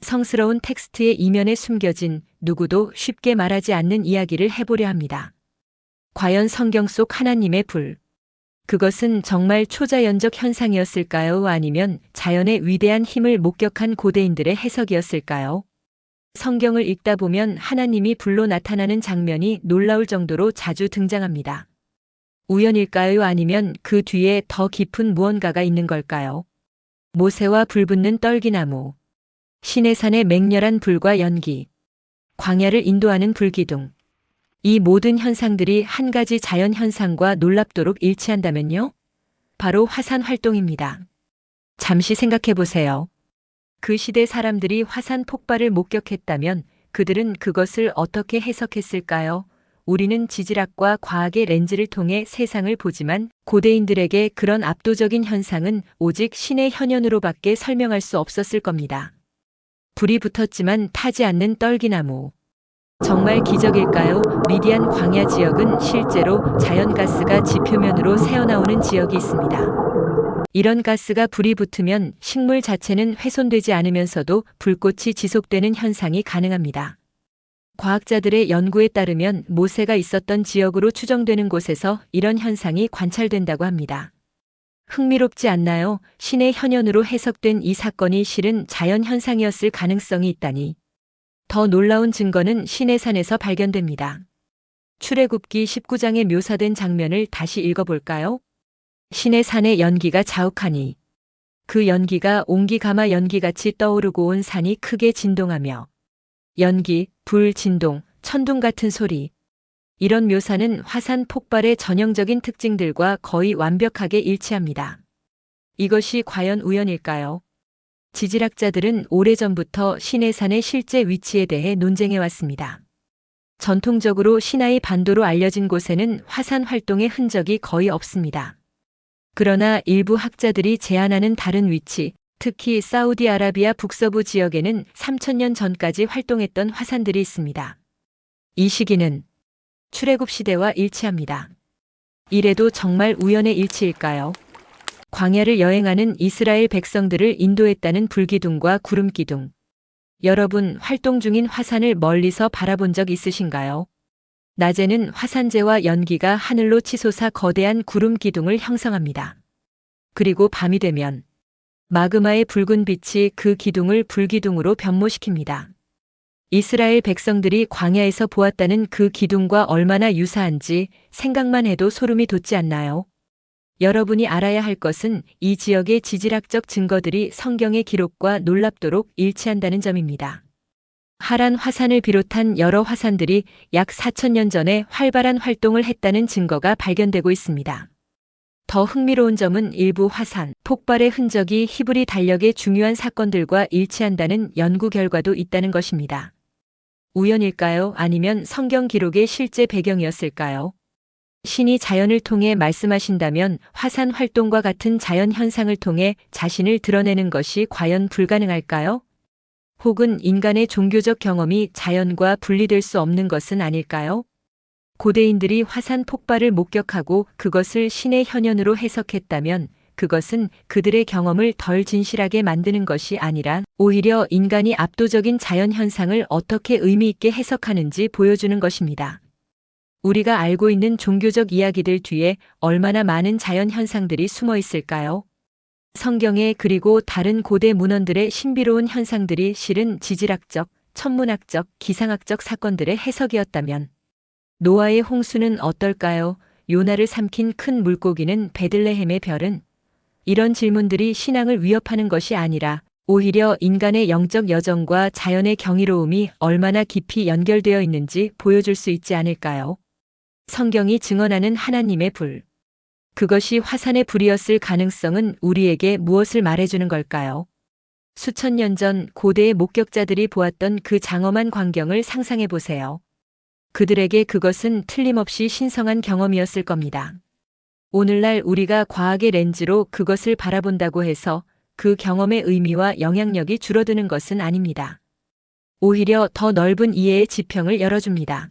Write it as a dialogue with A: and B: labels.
A: 성스러운 텍스트의 이면에 숨겨진 누구도 쉽게 말하지 않는 이야기를 해보려 합니다. 과연 성경 속 하나님의 불, 그것은 정말 초자연적 현상이었을까요? 아니면 자연의 위대한 힘을 목격한 고대인들의 해석이었을까요? 성경을 읽다 보면 하나님이 불로 나타나는 장면이 놀라울 정도로 자주 등장합니다. 우연일까요? 아니면 그 뒤에 더 깊은 무언가가 있는 걸까요? 모세와 불붙는 떨기나무, 시내산의 맹렬한 불과 연기, 광야를 인도하는 불기둥. 이 모든 현상들이 한 가지 자연 현상과 놀랍도록 일치한다면요? 바로 화산 활동입니다. 잠시 생각해 보세요. 그 시대 사람들이 화산 폭발을 목격했다면 그들은 그것을 어떻게 해석했을까요? 우리는 지질학과 과학의 렌즈를 통해 세상을 보지만 고대인들에게 그런 압도적인 현상은 오직 신의 현현으로밖에 설명할 수 없었을 겁니다. 불이 붙었지만 타지 않는 떨기나무. 정말 기적일까요? 미디안 광야 지역은 실제로 자연가스가 지표면으로 새어나오는 지역이 있습니다. 이런 가스가 불이 붙으면 식물 자체는 훼손되지 않으면서도 불꽃이 지속되는 현상이 가능합니다. 과학자들의 연구에 따르면 모세가 있었던 지역으로 추정되는 곳에서 이런 현상이 관찰된다고 합니다. 흥미롭지 않나요? 신의 현현으로 해석된 이 사건이 실은 자연 현상이었을 가능성이 있다니. 더 놀라운 증거는 시내산에서 발견됩니다. 출애굽기 19장에 묘사된 장면을 다시 읽어볼까요? 시내산의 연기가 자욱하니 그 연기가 옹기가마 연기같이 떠오르고 온 산이 크게 진동하며 연기, 불, 진동, 천둥 같은 소리. 이런 묘사는 화산 폭발의 전형적인 특징들과 거의 완벽하게 일치합니다. 이것이 과연 우연일까요? 지질학자들은 오래전부터 시내산의 실제 위치에 대해 논쟁해 왔습니다. 전통적으로 시나이 반도로 알려진 곳에는 화산 활동의 흔적이 거의 없습니다. 그러나 일부 학자들이 제안하는 다른 위치, 특히 사우디아라비아 북서부 지역에는 3000년 전까지 활동했던 화산들이 있습니다. 이 시기는 출애굽 시대와 일치합니다. 이래도 정말 우연의 일치일까요? 광야를 여행하는 이스라엘 백성들을 인도했다는 불기둥과 구름기둥. 여러분, 활동 중인 화산을 멀리서 바라본 적 있으신가요? 낮에는 화산재와 연기가 하늘로 치솟아 거대한 구름기둥을 형성합니다. 그리고 밤이 되면 마그마의 붉은 빛이 그 기둥을 불기둥으로 변모시킵니다. 이스라엘 백성들이 광야에서 보았다는 그 기둥과 얼마나 유사한지 생각만 해도 소름이 돋지 않나요? 여러분이 알아야 할 것은 이 지역의 지질학적 증거들이 성경의 기록과 놀랍도록 일치한다는 점입니다. 하란 화산을 비롯한 여러 화산들이 약 4000년 전에 활발한 활동을 했다는 증거가 발견되고 있습니다. 더 흥미로운 점은 일부 화산, 폭발의 흔적이 히브리 달력의 중요한 사건들과 일치한다는 연구 결과도 있다는 것입니다. 우연일까요? 아니면 성경 기록의 실제 배경이었을까요? 신이 자연을 통해 말씀하신다면 화산 활동과 같은 자연 현상을 통해 자신을 드러내는 것이 과연 불가능할까요? 혹은 인간의 종교적 경험이 자연과 분리될 수 없는 것은 아닐까요? 고대인들이 화산 폭발을 목격하고 그것을 신의 현현으로 해석했다면 그것은 그들의 경험을 덜 진실하게 만드는 것이 아니라 오히려 인간이 압도적인 자연 현상을 어떻게 의미 있게 해석하는지 보여주는 것입니다. 우리가 알고 있는 종교적 이야기들 뒤에 얼마나 많은 자연 현상들이 숨어 있을까요? 성경에 그리고 다른 고대 문헌들의 신비로운 현상들이 실은 지질학적, 천문학적, 기상학적 사건들의 해석이었다면 노아의 홍수는 어떨까요? 요나를 삼킨 큰 물고기는 베들레헴의 별은? 이런 질문들이 신앙을 위협하는 것이 아니라 오히려 인간의 영적 여정과 자연의 경이로움이 얼마나 깊이 연결되어 있는지 보여줄 수 있지 않을까요? 성경이 증언하는 하나님의 불. 그것이 화산의 불이었을 가능성은 우리에게 무엇을 말해주는 걸까요? 수천 년 전 고대의 목격자들이 보았던 그 장엄한 광경을 상상해 보세요. 그들에게 그것은 틀림없이 신성한 경험이었을 겁니다. 오늘날 우리가 과학의 렌즈로 그것을 바라본다고 해서 그 경험의 의미와 영향력이 줄어드는 것은 아닙니다. 오히려 더 넓은 이해의 지평을 열어줍니다.